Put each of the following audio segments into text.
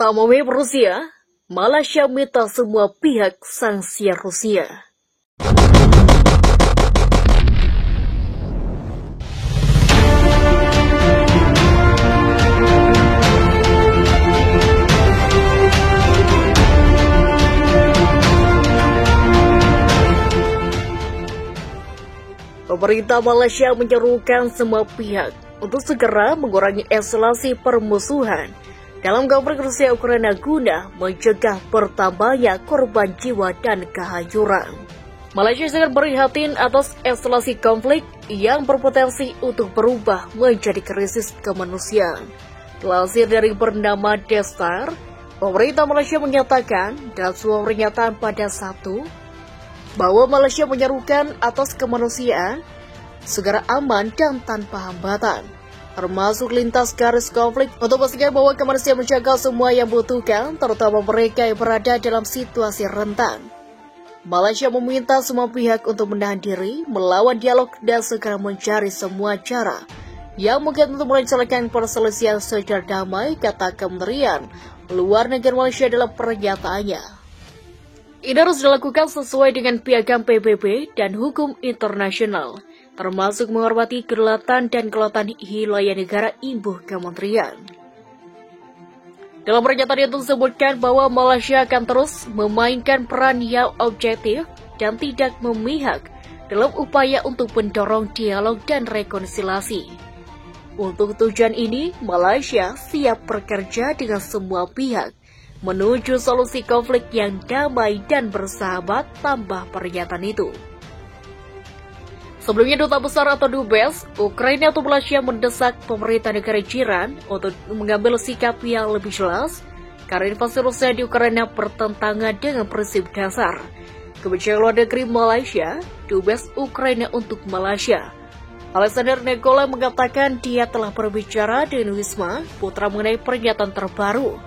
Tak memihak Rusia, Malaysia minta semua pihak sanksi Rusia. Pemerintah Malaysia menyerukan semua pihak untuk segera mengurangi eskalasi permusuhan dalam konflik Rusia-Ukraina guna mencegah bertambahnya korban jiwa dan kehancuran. Malaysia sangat prihatin atas eskalasi konflik yang berpotensi untuk berubah menjadi krisis kemanusiaan. Dilansir dari bernama Destar, pemerintah Malaysia menyatakan dalam sebuah pernyataan pada Sabtu bahwa Malaysia menyerukan atas kemanusiaan segera aman dan tanpa hambatan, termasuk lintas garis konflik untuk memastikan bahwa kemanusiaan menjaga semua yang butuhkan, terutama mereka yang berada dalam situasi rentan. Malaysia meminta semua pihak untuk menahan diri, melawan dialog dan segera mencari semua cara yang mungkin untuk melancarkan perselisihan secara damai, kata Kementerian Luar Negeri Malaysia dalam pernyataannya. Ini harus dilakukan sesuai dengan piagam PBB dan hukum internasional, termasuk menghormati kedaulatan dan kelautan wilayah negara, imbuh kementerian. Dalam pernyataan itu disebutkan bahwa Malaysia akan terus memainkan peran yang objektif dan tidak memihak dalam upaya untuk mendorong dialog dan rekonsiliasi. Untuk tujuan ini, Malaysia siap bekerja dengan semua pihak menuju solusi konflik yang damai dan bersahabat, tambah pernyataan itu. Sebelumnya, Duta Besar atau Dubes Ukraina atau Malaysia mendesak pemerintah negara jiran untuk mengambil sikap yang lebih jelas karena invasi Rusia di Ukraina bertentangan dengan prinsip dasar kebijakan luar negeri Malaysia. Dubes Ukraina untuk Malaysia, Alexander Negola, mengatakan dia telah berbicara dengan Wisma Putra mengenai pernyataan terbaru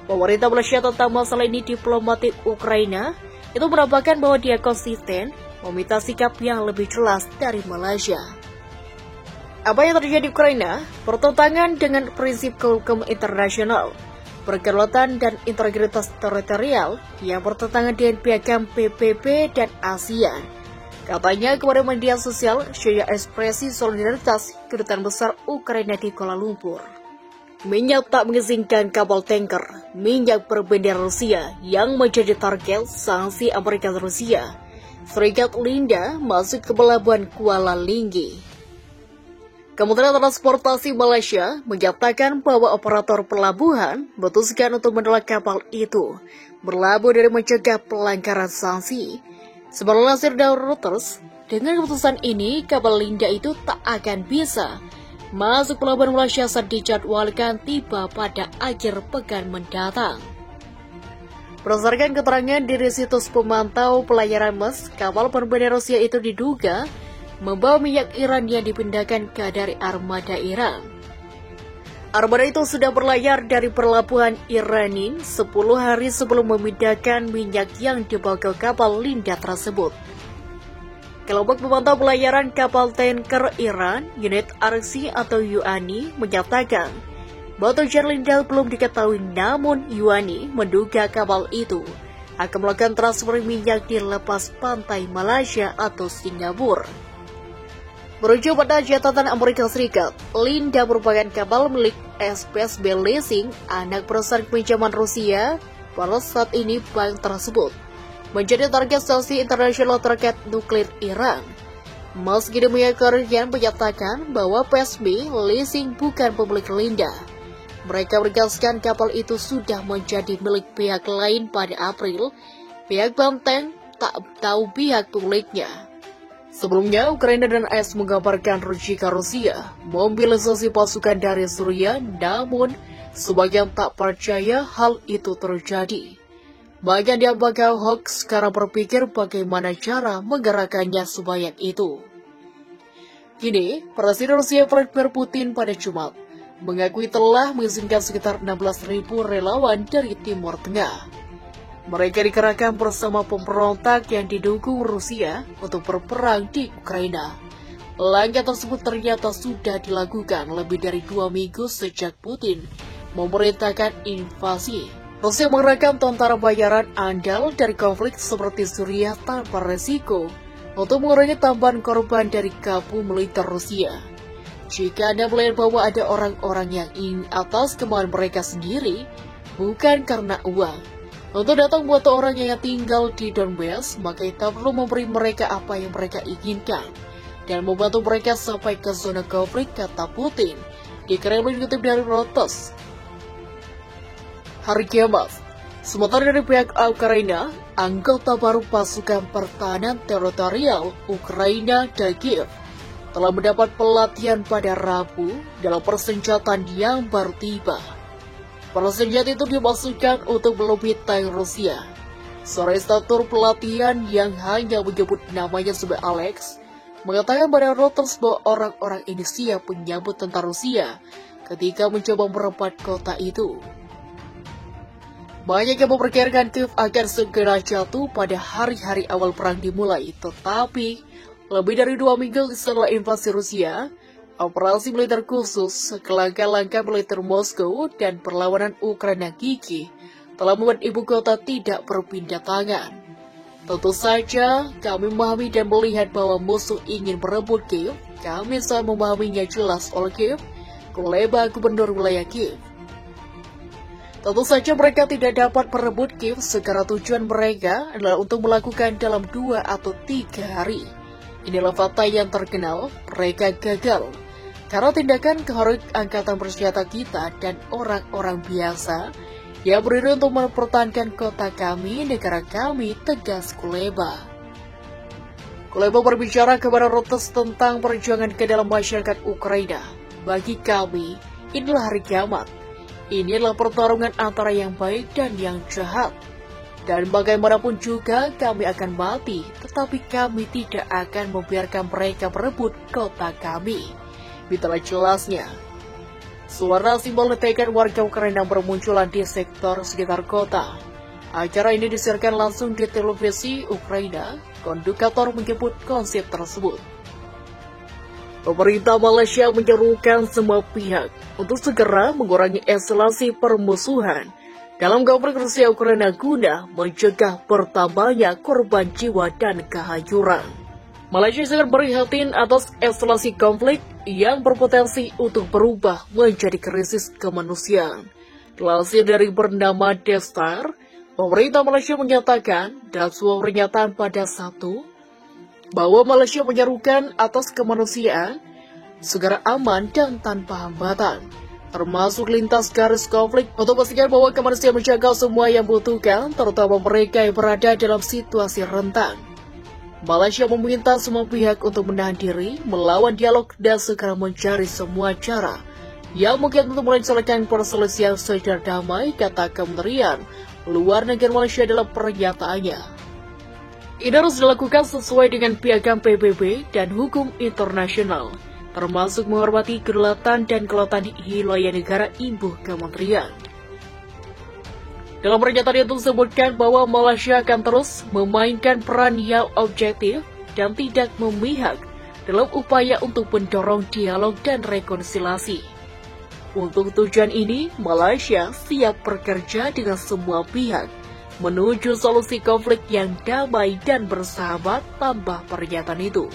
pemerintah Malaysia tentang masalah ini. Diplomatik Ukraina itu menampakkan bahwa dia konsisten meminta sikap yang lebih jelas dari Malaysia. Apa yang terjadi di Ukraina bertentangan dengan prinsip hukum internasional, berkedaulatan dan integritas teritorial yang bertentangan dengan piagam PBB dan ASEAN, katanya kepada media sosial sebagai ekspresi solidaritas Kedutaan Besar Ukraina di Kuala Lumpur. Minyak tak mengizinkan kapal tanker minyak berbendera Rusia yang menjadi target sanksi Amerika Rusia Serikat Linda masuk ke pelabuhan Kuala Linggi. Kementerian Transportasi Malaysia menyatakan bahwa operator pelabuhan memutuskan untuk menolak kapal itu berlabuh dari mencegah pelanggaran sanksi. Sebelum lansir dari Reuters, dengan keputusan ini kapal Linda itu tak akan bisa masuk pelabuhan Malaysia saat dijadwalkan tiba pada akhir pekan mendatang. Berdasarkan keterangan dari situs pemantau pelayaran MES, kapal berbendera Rusia itu diduga membawa minyak Iran yang dipindahkan ke dari armada Iran. Armada itu sudah berlayar dari pelabuhan Iranin 10 hari sebelum memindahkan minyak yang dibawa ke kapal Linda tersebut. Kelompok pemantau pelayaran kapal tanker Iran, unit RC atau UANI, menyatakan bahwa tujuan Linda belum diketahui, namun UANI menduga kapal itu akan melakukan transfer minyak di lepas pantai Malaysia atau Singapura. Merujuk pada catatan Amerika Serikat, Linda merupakan kapal milik SPSB Leasing, anak perusahaan pinjaman Rusia. Pada saat ini bank tersebut menjadi target sanksi internasional terkait nuklir Iran. Meski demikian, menyatakan bahwa PSB Leasing bukan pemilik Linda. Mereka menegaskan kapal itu sudah menjadi milik pihak lain pada April. Pihak Banteng tak tahu pihak pemiliknya. Sebelumnya, Ukraina dan AS mengabarkan jika Rusia mobilisasi pasukan dari Suriah, namun sebagian tak percaya hal itu terjadi. Bahkan dia bakal hoax sekarang berpikir bagaimana cara menggerakkannya sebanyak itu. Kini, Presiden Rusia Vladimir Putin pada Jumat mengakui telah mengizinkan sekitar 16.000 relawan dari Timur Tengah. Mereka dikerahkan bersama pemberontak yang didukung Rusia untuk berperang di Ukraina. Langkah tersebut ternyata sudah dilakukan lebih dari 2 minggu sejak Putin memerintahkan invasi. Rusia mengerahkan tentara bayaran andal dari konflik seperti Suriah tanpa resiko untuk mengurangi tambahan korban dari kubu militer Rusia. Jika Anda melihat bahwa ada orang-orang yang ingin atas kemauan mereka sendiri, bukan karena uang, untuk datang membantu orang yang tinggal di Donbass, maka kita perlu memberi mereka apa yang mereka inginkan dan membantu mereka sampai ke zona konflik, kata Putin di Kremlin dikutip dari Reuters. Hari kiamat. Sementara dari pihak Ukraina, anggota baru pasukan pertahanan teritorial Ukraina dan Kiev telah mendapat pelatihan pada Rabu dalam persenjataan yang baru tiba. Para senjata itu dimasukkan untuk melobi tank Rusia. Seorang instruktur pelatihan yang hanya menyebut namanya sebagai Alex mengatakan pada Reuters bahwa orang-orang ini siap menyambut tentara Rusia ketika mencoba merebut kota itu. Banyak yang memperkirakan Kiev akan segera jatuh pada hari-hari awal perang dimulai, tetapi lebih dari 2 minggu setelah invasi Rusia, operasi militer khusus, langkah-langkah militer Moskow dan perlawanan Ukraina gigih telah membuat ibu kota tidak berpindah tangan. Tentu saja, kami memahami dan melihat bahwa musuh ingin merebut Kiev. Kami sangat memahaminya jelas oleh Kiev, Kuleba, gubernur wilayah Kiev. Tentu saja mereka tidak dapat merebut Kiev sekarang tujuan mereka adalah untuk melakukan dalam 2 atau 3 hari. Inilah fakta yang terkenal, mereka gagal. Karena tindakan keheroik angkatan bersenjata kita dan orang-orang biasa yang berdiri untuk mempertahankan kota kami, negara kami, tegas Kuleba. Kuleba berbicara kepada Reuters tentang perjuangan ke dalam masyarakat Ukraina. Bagi kami, inilah hari kiamat. Inilah pertarungan antara yang baik dan yang jahat. Dan bagaimanapun juga kami akan mati, tetapi kami tidak akan membiarkan mereka merebut kota kami. Itulah jelasnya. Suara simbol letekan warga Ukraina bermunculan di sektor sekitar kota. Acara ini disiarkan langsung di televisi Ukraina. Konduktor menyebut konsep tersebut. Pemerintah Malaysia menyerukan semua pihak untuk segera mengurangi eskalasi permusuhan dalam konflik Rusia Ukraina guna mencegah bertambahnya korban jiwa dan kehancuran. Malaysia sangat prihatin atas eskalasi konflik yang berpotensi untuk berubah menjadi krisis kemanusiaan. Dilansir dari bernama Devstar, pemerintah Malaysia menyatakan dalam sebuah pernyataan pada Sabtu bahwa Malaysia menyerukan atas kemanusiaan segera aman dan tanpa hambatan, termasuk lintas garis konflik untuk memastikan bahwa kemanusiaan menjaga semua yang membutuhkan, terutama mereka yang berada dalam situasi rentan. Malaysia meminta semua pihak untuk menahan diri, melawan dialog dan segera mencari semua cara yang mungkin untuk melancarkan perselisihan secara damai, kata Kementerian Luar Negeri Malaysia dalam pernyataannya. Ini harus dilakukan sesuai dengan piagam PBB dan hukum internasional, termasuk menghormati kedaulatan dan kelautan wilayah negara, imbuh kementerian. Dalam pernyataan itu disebutkan bahwa Malaysia akan terus memainkan peran yang objektif dan tidak memihak dalam upaya untuk mendorong dialog dan rekonsiliasi. Untuk tujuan ini, Malaysia siap bekerja dengan semua pihak menuju solusi konflik yang damai dan bersahabat, tambah pernyataan itu.